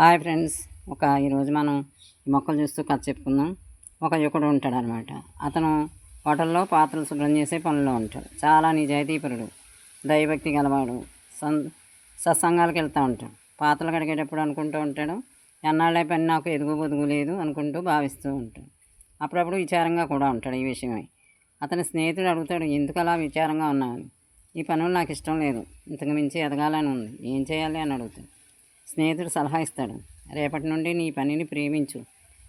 Hi friends, ఈరోజు మనం ఈ మొక్కలు చూస్తూ కథ చెప్పుకుందాం. ఒక యువకుడు ఉంటాడనమాట. అతను హోటల్లో పాత్రలు శుభ్రం చేసే పనిలో ఉంటాడు. చాలా నిజాయితీపరుడు, దైవభక్తి గలవాడు. సత్సంగాలకు వెళ్తూ ఉంటాడు. పాత్రలు కడిగేటప్పుడు అనుకుంటూ ఉంటాడు, ఎన్నాళ్ళే పని నాకు ఎదుగు బొదుగు లేదు అనుకుంటూ భావిస్తూ ఉంటాడు. అప్పుడప్పుడు విచారంగా కూడా ఉంటాడు ఈ విషయమై. అతని స్నేహితుడు అడుగుతాడు, ఎందుకు అలా విచారంగా ఉన్నావని. ఈ పనులు నాకు ఇష్టం లేదు, ఇంతకు మించి ఎదగాలని ఉంది, ఏం చేయాలి అని అడుగుతాడు. స్నేహితుడు సలహా ఇస్తాడు, రేపటి నుండి నీ పనిని ప్రేమించు,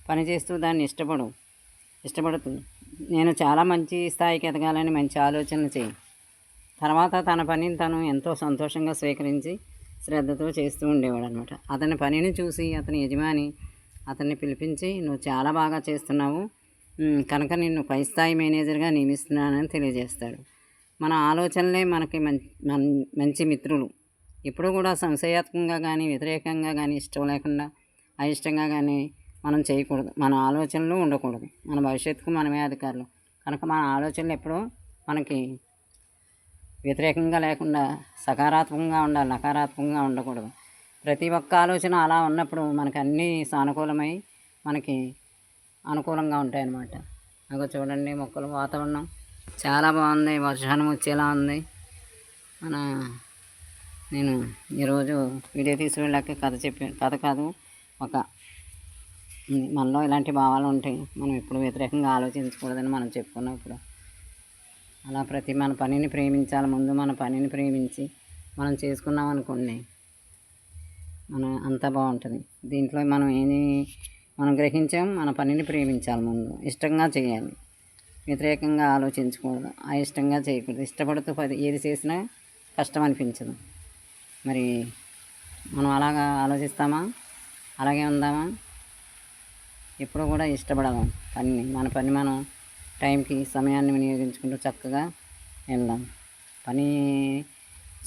పని చేస్తూ దాన్ని ఇష్టపడుతూ నేను చాలా మంచి స్థాయికి ఎదగాలని మంచి ఆలోచనలు చేయి. తర్వాత తన పనిని తను ఎంతో సంతోషంగా స్వీకరించి శ్రద్ధతో చేస్తూ ఉండేవాడు అనమాట. అతని పనిని చూసి అతని యజమాని అతన్ని పిలిపించి, నువ్వు చాలా బాగా చేస్తున్నావు కనుక నిన్ను పై స్థాయి మేనేజర్గా నియమిస్తున్నానని తెలియజేస్తాడు. మన ఆలోచనలే మనకి మంచి మిత్రులు. ఎప్పుడూ కూడా సంశయాత్మకంగా కానీ వ్యతిరేకంగా కానీ ఇష్టం లేకుండా అయిష్టంగా కానీ మనం చేయకూడదు. మన ఆలోచనలు ఉండకూడదు. మన భవిష్యత్తుకు మనమే అధికారులు కనుక మన ఆలోచనలు ఎప్పుడూ మనకి వ్యతిరేకంగా లేకుండా సకారాత్మకంగా ఉండాలి, నకారాత్మకంగా ఉండకూడదు. ప్రతి ఒక్క ఆలోచన అలా ఉన్నప్పుడు మనకు అన్నీ సానుకూలమై మనకి అనుకూలంగా ఉంటాయి అన్నమాట. అగో చూడండి, మొక్కలు వాతావరణం చాలా బాగుంది, వర్షాన్ని వచ్చేలా ఉంది. నేను ఈరోజు వీడియో తీసి వెళ్ళాక కథ కాదు, మనలో ఇలాంటి భావాలు ఉంటాయి. మనం ఎప్పుడు వ్యతిరేకంగా ఆలోచించకూడదని మనం చెప్పుకున్నప్పుడు అలా మన పనిని ప్రేమించాలి. ముందు మన పనిని ప్రేమించి మనం చేసుకున్నాం అనుకోండి, అంతా బాగుంటుంది. దీంట్లో మనం గ్రహించాం, మన పనిని ప్రేమించాలి. ముందు ఇష్టంగా చేయాలి, వ్యతిరేకంగా ఆలోచించకూడదు, అయిష్టంగా చేయకూడదు. ఇష్టపడుతూ ఏది చేసినా కష్టం అనిపించదు. మరి మనం అలాగా ఆలోచిస్తామా? అలాగే ఉందామా? ఎప్పుడు కూడా ఇష్టపడదాం మన పని మనం టైంకి సమయాన్ని వినియోగించుకుంటూ చక్కగా వెళ్దాం.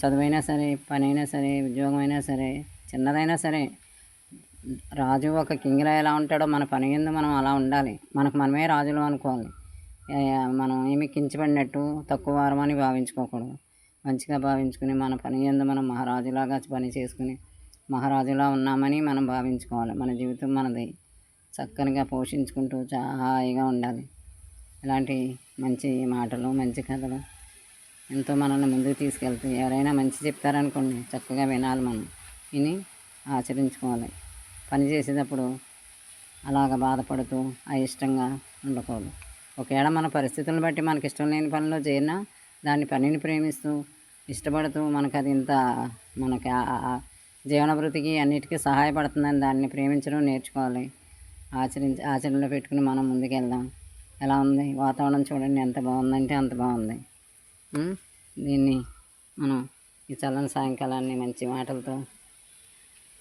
చదువైనా సరే, పని అయినా సరే, ఉద్యోగం అయినా సరే, చిన్నదైనా సరే, రాజు ఒక కింగిలా ఎలా ఉంటాడో మన పని కింద మనం అలా ఉండాలి. మనకు మనమే రాజులు అనుకోవాలి. మనం ఏమి కించబడినట్టు తక్కువ వారమని భావించుకోకూడదు. మంచిగా భావించుకుని మన పని కింద మనం మహారాజులాగా పని చేసుకుని మహారాజులా ఉన్నామని మనం భావించుకోవాలి. మన జీవితం మనది, చక్కనిగా పోషించుకుంటూ హాయిగా ఉండాలి. ఇలాంటి మంచి మాటలు, మంచి కథలు ఎంతో మనల్ని ముందుకు తీసుకెళ్తాయి. ఎవరైనా మంచి చెప్తారనుకోండి, చక్కగా వినాలి. మనం విని ఆచరించుకోవాలి. పని చేసేటప్పుడు అలాగ బాధపడుతూ అయిష్టంగా ఉండకూడదు. ఒకవేళ మన పరిస్థితులను బట్టి మనకి ఇష్టం లేని పనిలో చేరినా దాన్ని పనిని ప్రేమిస్తూ ఇష్టపడుతూ మనకి అది మనకి జీవనభృతికి అన్నిటికీ సహాయపడుతుందని దాన్ని ప్రేమించడం నేర్చుకోవాలి. ఆచరణలో పెట్టుకుని మనం ముందుకెళ్దాం. ఎలా ఉంది వాతావరణం చూడండి, ఎంత బాగుందంటే అంత బాగుంది. దీన్ని మనం ఈ చల్లని సాయంకాలాన్ని మంచి మాటలతో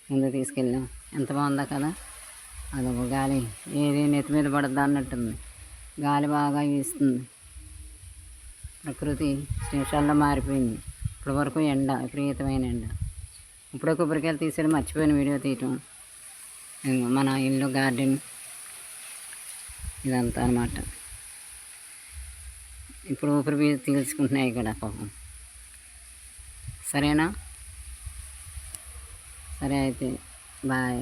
ముందు తీసుకెళ్ళాం. ఎంత బాగుందా కదా. అదొక గాలి ఏది నెత్తి మీద పడద్దా అన్నట్టుంది. గాలి బాగా వీస్తుంది. ప్రకృతి నిమిషాల్లో మారిపోయింది. ఇప్పటి వరకు ఎండ, విపరీతమైన ఎండ. ఇప్పుడే కొబ్బరికాయలు తీసాడు, మర్చిపోయిన వీడియో తీయటం. మన ఇల్లు, గార్డెన్ ఇదంతా అన్నమాట. ఇప్పుడు ఊపిరి తీల్చుకుంటున్నాయి ఇక్కడ పాపం. సరేనా? సరే అయితే బాయ్.